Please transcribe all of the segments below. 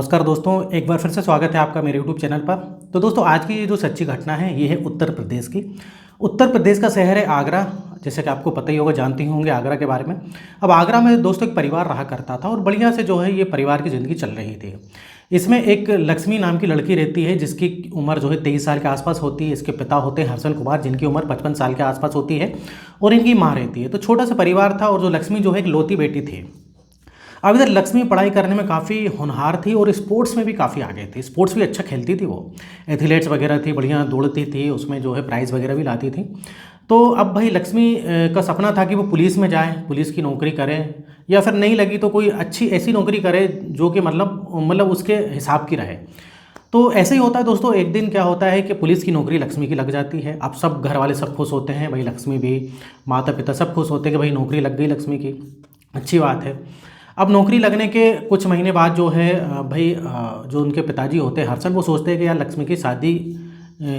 नमस्कार दोस्तों, एक बार फिर से स्वागत है आपका मेरे यूट्यूब चैनल पर। तो दोस्तों, आज की जो सच्ची घटना है ये है उत्तर प्रदेश की। उत्तर प्रदेश का शहर है आगरा। जैसे कि आपको पता ही होगा, जानते ही होंगे आगरा के बारे में। अब आगरा में दोस्तों एक परिवार रहा करता था और बढ़िया से जो है ये परिवार की ज़िंदगी चल रही थी। इसमें एक लक्ष्मी नाम की लड़की रहती है जिसकी उम्र जो है 23 साल के आसपास होती है। इसके पिता होते हैं हर्षन कुमार, जिनकी उम्र 55 साल के आसपास होती है, और इनकी माँ रहती है। तो छोटा सा परिवार था और जो लक्ष्मी जो है एक लौती बेटी थी। अब इधर लक्ष्मी पढ़ाई करने में काफ़ी होनहार थी और स्पोर्ट्स में भी काफ़ी आगे थी। स्पोर्ट्स भी अच्छा खेलती थी, वो एथलीट्स वगैरह थी, बढ़िया दौड़ती थी, उसमें जो है प्राइज़ वगैरह भी लाती थी। तो अब भाई लक्ष्मी का सपना था कि वो पुलिस में जाए, पुलिस की नौकरी करे, या फिर नहीं लगी तो कोई अच्छी ऐसी नौकरी करे जो कि मतलब उसके हिसाब की रहे। तो ऐसे ही होता है दोस्तों। एक दिन क्या होता है कि पुलिस की नौकरी लक्ष्मी की लग जाती है। अब सब घर वाले सब खुश होते हैं, भाई लक्ष्मी भी, माता पिता सब खुश होते हैं कि भाई नौकरी लग गई लक्ष्मी की, अच्छी बात है। अब नौकरी लगने के कुछ महीने बाद जो है जो उनके पिताजी होते हैं हर्षन, वो सोचते हैं कि यार लक्ष्मी की शादी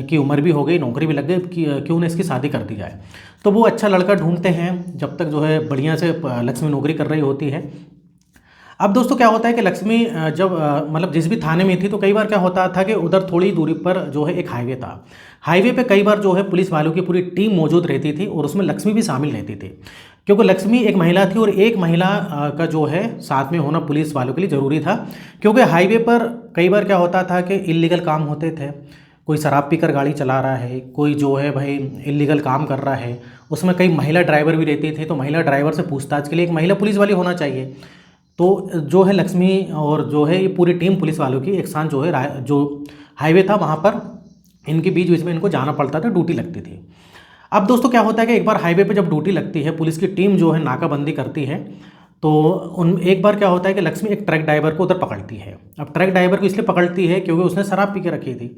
की उम्र भी हो गई, नौकरी भी लग गई, क्यों ना इसकी शादी कर दी जाए। तो वो अच्छा लड़का ढूंढते हैं, जब तक जो है बढ़िया से लक्ष्मी नौकरी कर रही होती है। अब दोस्तों क्या होता है कि लक्ष्मी जब मतलब जिस भी थाने में थी, तो कई बार क्या होता था कि उधर थोड़ी दूरी पर जो है एक हाईवे था। हाईवे पे कई बार जो है पुलिस वालों की पूरी टीम मौजूद रहती थी और उसमें लक्ष्मी भी शामिल रहती थी, क्योंकि लक्ष्मी एक महिला थी और एक महिला का जो है साथ में होना पुलिस वालों के लिए ज़रूरी था। क्योंकि हाईवे पर कई बार क्या होता था कि इलीगल काम होते थे। कोई शराब पीकर गाड़ी चला रहा है, कोई जो है भाई इलीगल काम कर रहा है। उसमें कई महिला ड्राइवर भी रहती थी, तो महिला ड्राइवर से पूछताछ के लिए एक महिला पुलिस वाली होना चाहिए। तो जो है लक्ष्मी और जो है ये पूरी टीम पुलिस वालों की एक साथ जो है जो हाईवे था वहाँ पर इनके बीच बीच में इनको जाना पड़ता था, ड्यूटी लगती थी। अब दोस्तों क्या होता है कि एक बार हाईवे पे जब ड्यूटी लगती है, पुलिस की टीम जो है नाकाबंदी करती है, तो उन एक बार क्या होता है कि लक्ष्मी एक ट्रक ड्राइवर को उधर पकड़ती है। अब ट्रक ड्राइवर को इसलिए पकड़ती है क्योंकि उसने शराब पी के रखी थी।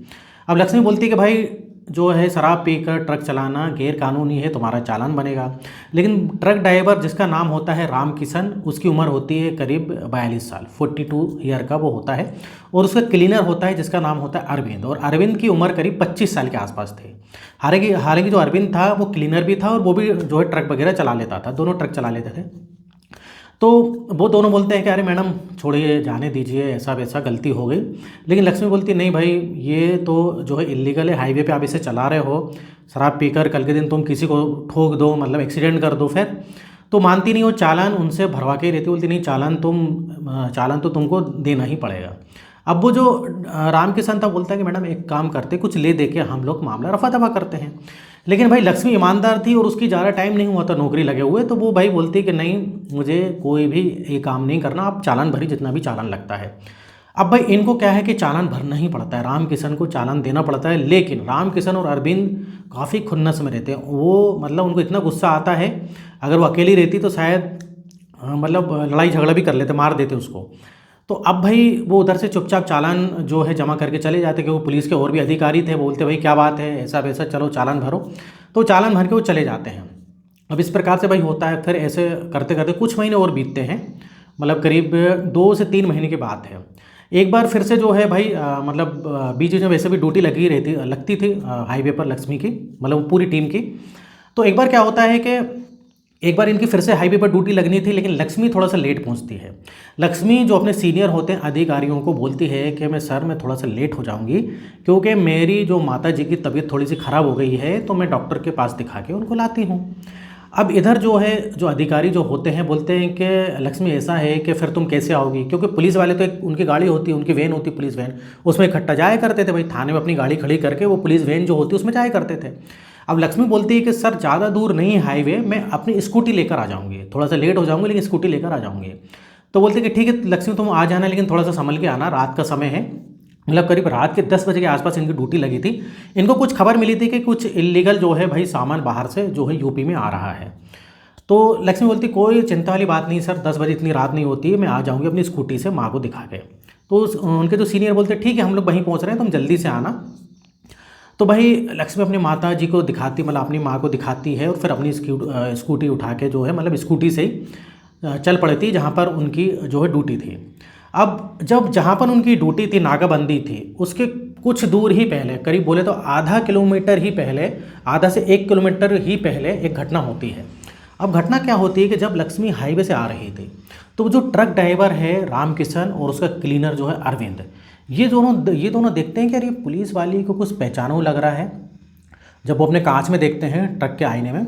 अब लक्ष्मी बोलती है कि भाई जो है शराब पीकर ट्रक चलाना गैर कानूनी है, तुम्हारा चालान बनेगा। लेकिन ट्रक ड्राइवर जिसका नाम होता है राम किशन, उसकी उम्र होती है करीब 42 साल, 42 ईयर का वो होता है। और उसका क्लीनर होता है जिसका नाम होता है अरविंद, और अरविंद की उम्र करीब 25 साल के आसपास थे। हालांकि जो अरविंद था वो क्लीनर भी था और वो भी जो है ट्रक वगैरह चला लेता था, दोनों ट्रक चला लेते थे। तो वो दोनों बोलते हैं कि अरे मैडम छोड़िए, जाने दीजिए, ऐसा वैसा गलती हो गई। लेकिन लक्ष्मी बोलती नहीं भाई, ये तो जो है इलीगल है, हाईवे पे आप इसे चला रहे हो शराब पीकर, कल के दिन तुम किसी को ठोक दो, मतलब एक्सीडेंट कर दो फिर। तो मानती नहीं, वो चालान उनसे भरवा के ही रहती, बोलती नहीं चालान तो तुमको देना ही पड़ेगा। अब वो जो राम किशन था बोलता है कि मैडम एक काम करते, कुछ ले दे के हम लोग मामला रफा दफा करते हैं। लेकिन भाई लक्ष्मी ईमानदार थी और उसकी ज़्यादा टाइम नहीं हुआ था नौकरी लगे हुए, तो वो भाई बोलती कि नहीं, मुझे कोई भी ये काम नहीं करना, आप चालान भरी जितना भी चालान लगता है। अब भाई इनको क्या है कि चालान भरना ही पड़ता है, राम किशन को चालान देना पड़ता है। लेकिन राम किशन और अरविंद काफ़ी खुन्नस में रहते हैं। वो मतलब उनको इतना गुस्सा आता है, अगर वो अकेली रहती तो शायद मतलब लड़ाई झगड़ा भी कर लेते, मार देते उसको। तो अब भाई वो उधर से चुपचाप चालान जो है जमा करके चले जाते, क्योंकि पुलिस के और भी अधिकारी थे, बोलते भाई क्या बात है, ऐसा वैसा, चलो चालान भरो। तो चालान भर के वो चले जाते हैं। अब इस प्रकार से भाई होता है। फिर ऐसे करते करते कुछ महीने और बीतते हैं, मतलब करीब 2 से 3 महीने की बात है। एक बार फिर से जो है भाई बीच बीच में वैसे भी ड्यूटी लगती थी हाईवे पर लक्ष्मी की, मतलब पूरी टीम की। तो एक बार क्या होता है कि एक बार इनकी फिर से हाईवे पर ड्यूटी लगनी थी, लेकिन लक्ष्मी थोड़ा सा लेट पहुंचती है। लक्ष्मी जो अपने सीनियर होते हैं अधिकारियों को बोलती है कि मैं थोड़ा सा लेट हो जाऊंगी, क्योंकि मेरी जो माता जी की तबीयत थोड़ी सी ख़राब हो गई है, तो मैं डॉक्टर के पास दिखा के उनको लाती हूँ। अब इधर जो है जो अधिकारी जो होते हैं बोलते हैं कि लक्ष्मी ऐसा है कि फिर तुम कैसे आओगी, क्योंकि पुलिस वाले तो एक उनकी गाड़ी होती है, उनकी वैन होती है पुलिस वैन, उसमें इकट्ठा जाया करते थे भाई, थाने में अपनी गाड़ी खड़ी करके वो पुलिस वैन जो होती है उसमें जाया करते थे। अब लक्ष्मी बोलती है कि सर ज़्यादा दूर नहीं है हाईवे, मैं अपनी स्कूटी लेकर आ जाऊँगी, थोड़ा सा लेट हो जाऊँगी लेकिन स्कूटी लेकर आ जाऊँगी। तो बोलते कि ठीक है लक्ष्मी तुम आ जाना, लेकिन थोड़ा सा संभल के आना, रात का समय है। मतलब करीब रात के 10 बजे के आसपास इनकी ड्यूटी लगी थी। इनको कुछ खबर मिली थी कि कुछ इलीगल जो है भाई सामान बाहर से जो है यूपी में आ रहा है। तो लक्ष्मी बोलती कोई चिंता वाली बात नहीं सर, 10 बजे इतनी रात नहीं होती है, मैं आ जाऊँगी अपनी स्कूटी से माँ को दिखा के। तो उनके जो सीनियर बोलते ठीक है हम लोग वहीं पहुँच रहे हैं, तुम जल्दी से आना। तो भाई लक्ष्मी अपनी माता जी को दिखाती, मतलब अपनी माँ को दिखाती है, और फिर अपनी स्कूटी उठा के जो है मतलब स्कूटी से ही चल पड़ती जहाँ पर उनकी जो है ड्यूटी थी। अब जब जहाँ पर उनकी ड्यूटी थी, नाकाबंदी थी, उसके कुछ दूर ही पहले, करीब बोले तो आधा किलोमीटर ही पहले, आधा से 1 किलोमीटर ही पहले एक घटना होती है। अब घटना क्या होती है कि जब लक्ष्मी हाईवे से आ रही थी तो जो ट्रक ड्राइवर है रामकिशन और उसका क्लीनर जो है अरविंद, ये दोनों देखते हैं कि यार ये पुलिस वाली को कुछ पहचानो लग रहा है। जब वो अपने कांच में देखते हैं ट्रक के आईने में,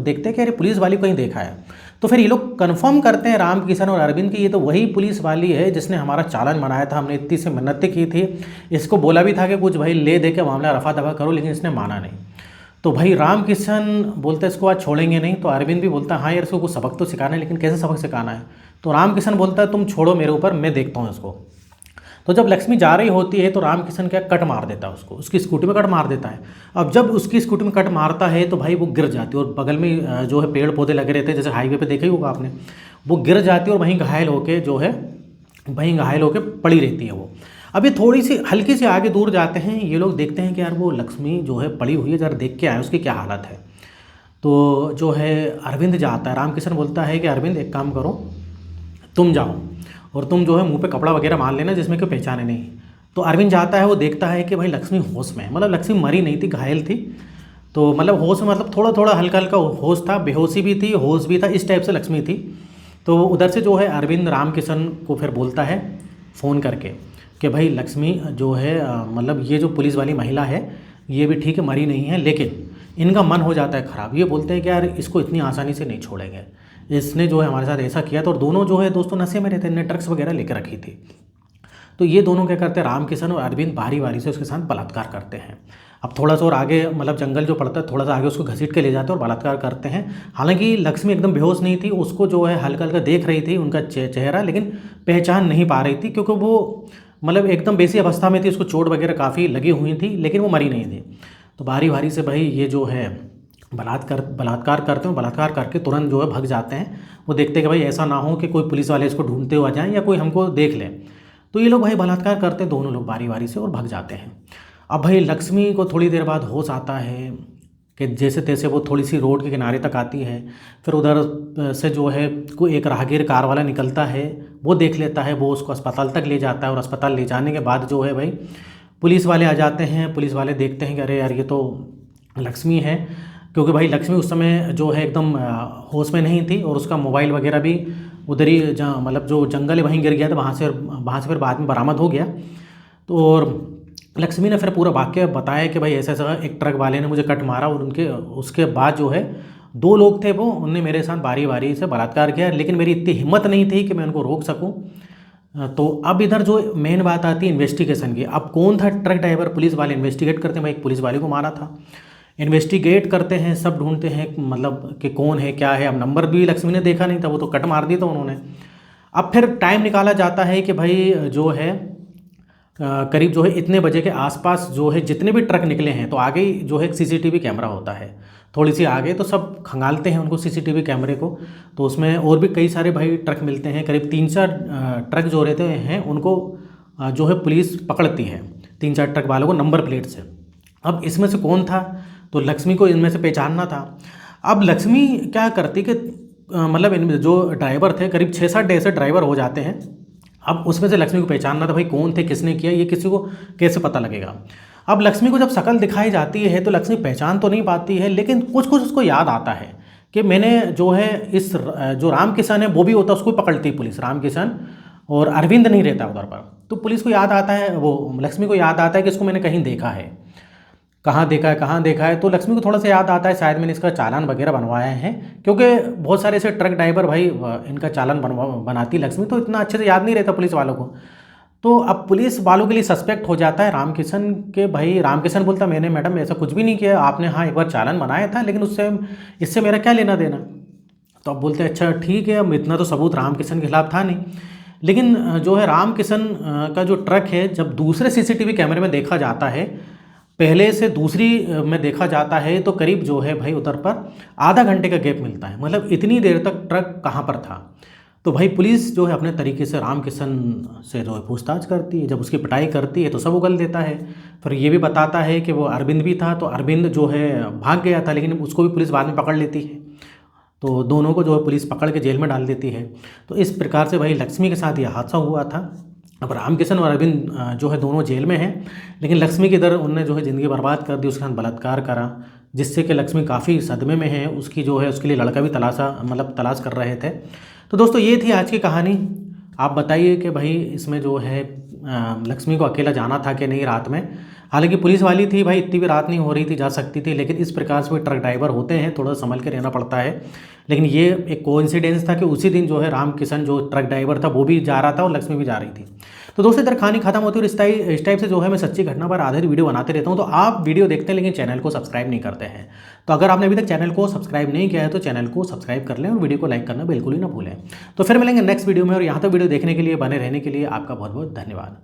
देखते हैं कि अरे पुलिस वाली को कहीं देखा है। तो फिर ये लोग कंफर्म करते हैं रामकिशन और अरविंद की ये तो वही पुलिस वाली है जिसने हमारा चालान बनाया था, हमने इतनी सी मिन्नतें की थी, इसको बोला भी था कि कुछ भाई ले दे के मामला रफा दफा करो, लेकिन इसने माना नहीं। तो भाई रामकिशन बोलते इसको आज छोड़ेंगे नहीं, तो अरविंद भी बोलता है हाँ यार इसको कुछ सबक तो सिखाना है, लेकिन कैसे सबक सिखाना है। तो रामकिशन बोलता है तुम छोड़ो मेरे ऊपर, मैं देखता हूँ इसको। तो जब लक्ष्मी जा रही होती है तो रामकिशन क्या कट मार देता है उसको, उसकी स्कूटी में कट मार देता है। अब जब उसकी स्कूटी में कट मारता है तो भाई वो गिर जाती है, और बगल में जो है पेड़ पौधे लगे रहते हैं, जैसे हाईवे पे देखा ही होगा आपने, वो गिर जाती है और वहीं घायल होके जो है वहीं घायल होके पड़ी रहती है वो। अभी थोड़ी सी हल्की सी आगे दूर जाते हैं, ये लोग देखते हैं कि यार वो लक्ष्मी जो है पड़ी हुई है, ज़रा देख के आए उसकी क्या हालत है। तो जो है अरविंद जाता है, रामकिशन बोलता है कि अरविंद एक काम करो, तुम जाओ और तुम जो है मुंह पे कपड़ा वगैरह मान लेना जिसमें कोई पहचाने नहीं। तो अरविंद जाता है, वो देखता है कि भाई लक्ष्मी होश में है, मतलब लक्ष्मी मरी नहीं थी, घायल थी। तो मतलब होश में मतलब थोड़ा थोड़ा हल्का हल्का होश था, बेहोशी भी थी, होश भी था, इस टाइप से लक्ष्मी थी। तो उधर से जो है अरविंद रामकिशन को फिर बोलता है फ़ोन करके कि भाई लक्ष्मी जो है मतलब ये जो पुलिस वाली महिला है ये भी ठीक है, मरी नहीं है, लेकिन इनका मन हो जाता है ख़राब। ये बोलते हैं कि यार इसको इतनी आसानी से नहीं छोड़ेंगे, इसने जो है हमारे साथ ऐसा किया। तो और दोनों जो है दोस्तों नशे में रहते हैं, इन्हें ड्रग्स वगैरह लेकर रखी थी। तो ये दोनों क्या करते हैं, रामकिशन और अरविंद बारी बारी से उसके साथ बलात्कार करते हैं। अब थोड़ा सा और आगे मतलब जंगल जो पड़ता है थोड़ा सा आगे उसको घसीट के ले जाते हैं और बलात्कार करते हैं। हालांकि लक्ष्मी एकदम बेहोश नहीं थी, उसको जो है हल्का हल्का देख रही थी उनका चेहरा, लेकिन पहचान नहीं पा रही थी क्योंकि वो मतलब एकदम बेसी अवस्था में थी, उसको चोट वगैरह काफ़ी लगी हुई थी, लेकिन वो मरी नहीं थी। तो बारी बारी से भाई ये जो है बलात्कार करते हैं, बलात्कार करके तुरंत जो है भग जाते हैं। वो देखते हैं कि भाई ऐसा ना हो कि कोई पुलिस वाले इसको ढूंढते हुए आ जाएं या कोई हमको देख ले। तो ये लोग भाई बलात्कार करते हैं दोनों लोग बारी बारी से और भग जाते हैं। अब भाई लक्ष्मी को थोड़ी देर बाद होश आता है कि जैसे तैसे वो थोड़ी सी रोड के किनारे तक आती है। फिर उधर से जो है कोई एक राहगीर कार वाला निकलता है, वो देख लेता है, वो उसको अस्पताल तक ले जाता है। और अस्पताल ले जाने के बाद जो है भाई पुलिस वाले आ जाते हैं। पुलिस वाले देखते हैं कि अरे यार ये तो लक्ष्मी है, क्योंकि भाई लक्ष्मी उस समय जो है एकदम होश में नहीं थी, और उसका मोबाइल वगैरह भी उधर ही जहाँ मतलब जो जंगल है वहीं गिर गया था, वहाँ से फिर बाद में बरामद हो गया। तो और लक्ष्मी ने फिर पूरा वाक्य बताया कि भाई ऐसा ऐसा एक ट्रक वाले ने मुझे कट मारा, और उनके उसके बाद जो है 2 लोग थे वो, उनने मेरे साथ बारी बारी से बलात्कार किया, लेकिन मेरी इतनी हिम्मत नहीं थी कि मैं उनको रोक सकूं। तो अब इधर जो मेन बात आती है इन्वेस्टिगेशन की। अब कौन था ट्रक ड्राइवर, पुलिस वाले इन्वेस्टिगेट करते हैं, भाई एक पुलिस वाले को मारा था। इन्वेस्टिगेट करते हैं, सब ढूंढते हैं मतलब कि कौन है क्या है। अब नंबर भी लक्ष्मी ने देखा नहीं था, वो तो कट मार दी था उन्होंने। अब फिर टाइम निकाला जाता है कि भाई जो है करीब जो है इतने बजे के आसपास जो है जितने भी ट्रक निकले हैं, तो आगे ही जो है एक सीसीटीवी कैमरा होता है थोड़ी सी आगे, तो सब खंगालते हैं उनको सीसीटीवी कैमरे को। तो उसमें और भी कई सारे भाई ट्रक मिलते हैं, करीब 3-4 ट्रक जो रहते हैं उनको जो है पुलिस पकड़ती है, 3-4 ट्रक वालों को नंबर प्लेट से। अब इसमें से कौन था, तो लक्ष्मी को इनमें से पहचानना था। अब लक्ष्मी क्या करती कि मतलब इनमें जो ड्राइवर थे करीब 6-7 ऐसे ड्राइवर हो जाते हैं। अब उसमें से लक्ष्मी को पहचानना था भाई कौन थे, किसने किया, ये किसी को कैसे पता लगेगा। अब लक्ष्मी को जब शक्ल दिखाई जाती है तो लक्ष्मी पहचान तो नहीं पाती है, लेकिन कुछ कुछ उसको याद आता है कि मैंने जो है इस जो रामकिशन है वो भी होता, उसको पकड़ती है पुलिस, रामकिशन और अरविंद नहीं रहता उधर पर। तो पुलिस को याद आता है, वो लक्ष्मी को याद आता है कि इसको मैंने कहीं देखा है, कहाँ देखा है कहाँ देखा है। तो लक्ष्मी को थोड़ा सा याद आता है शायद मैंने इसका चालान वगैरह बनवाया है, क्योंकि बहुत सारे ऐसे ट्रक ड्राइवर भाई इनका चालान बनाती लक्ष्मी, तो इतना अच्छे से याद नहीं रहता पुलिस वालों को। तो अब पुलिस वालों के लिए सस्पेक्ट हो जाता है रामकिशन के। भाई रामकिशन बोलता मैंने मैडम ऐसा कुछ भी नहीं किया, आपने हाँ एक बार चालान बनाया था, लेकिन उससे इससे मेरा क्या लेना देना। तो अब बोलते हैं अच्छा ठीक है, अब इतना तो सबूत रामकिशन के खिलाफ था नहीं। लेकिन जो है रामकिशन का जो ट्रक है जब दूसरे सीसीटीवी कैमरे में देखा जाता है, पहले से दूसरी में देखा जाता है, तो करीब जो है भाई उधर पर आधा घंटे का गैप मिलता है, मतलब इतनी देर तक ट्रक कहाँ पर था। तो भाई पुलिस जो है अपने तरीके से रामकिशन से जो है पूछताछ करती है, जब उसकी पिटाई करती है तो सब उगल देता है। फिर ये भी बताता है कि वो अरविंद भी था, तो अरविंद जो है भाग गया था, लेकिन उसको भी पुलिस बाद में पकड़ लेती है। तो दोनों को जो है पुलिस पकड़ के जेल में डाल देती है। तो इस प्रकार से भाई लक्ष्मी के साथ ये हादसा हुआ था। अब रामकिशन और अरविंद जो है दोनों जेल में हैं, लेकिन लक्ष्मी की इधर उनने जो है ज़िंदगी बर्बाद कर दी, उसके साथ बलात्कार करा। जिससे कि लक्ष्मी काफ़ी सदमे में है। उसकी जो है उसके लिए लड़का भी तलाश कर रहे थे। तो दोस्तों ये थी आज की कहानी। आप बताइए कि भाई इसमें जो है लक्ष्मी को अकेला जाना था कि नहीं रात में। हालांकि पुलिस वाली थी भाई, इतनी भी रात नहीं हो रही थी, जा सकती थी, लेकिन इस प्रकार से वो ट्रक ड्राइवर होते हैं, थोड़ा संभल के रहना पड़ता है। लेकिन ये एक कोइंसिडेंस था कि उसी दिन जो है राम किशन जो ट्रक ड्राइवर था वो भी जा रहा था और लक्ष्मी भी जा रही थी। तो दोस्तों इधर कहानी खत्म होती है और इस टाइप से जो है मैं सच्ची घटना पर आधारित वीडियो बनाते रहता हूँ। तो आप वीडियो देखते हैं लेकिन चैनल को सब्सक्राइब नहीं करते हैं। तो अगर आपने अभी तक चैनल को सब्सक्राइब नहीं किया है तो चैनल को सब्सक्राइब कर लें और वीडियो को लाइक करना बिल्कुल ही ना भूलें। तो फिर मिलेंगे नेक्स्ट वीडियो में, और यहाँ तक वीडियो देखने के लिए, बने रहने के लिए आपका बहुत बहुत धन्यवाद।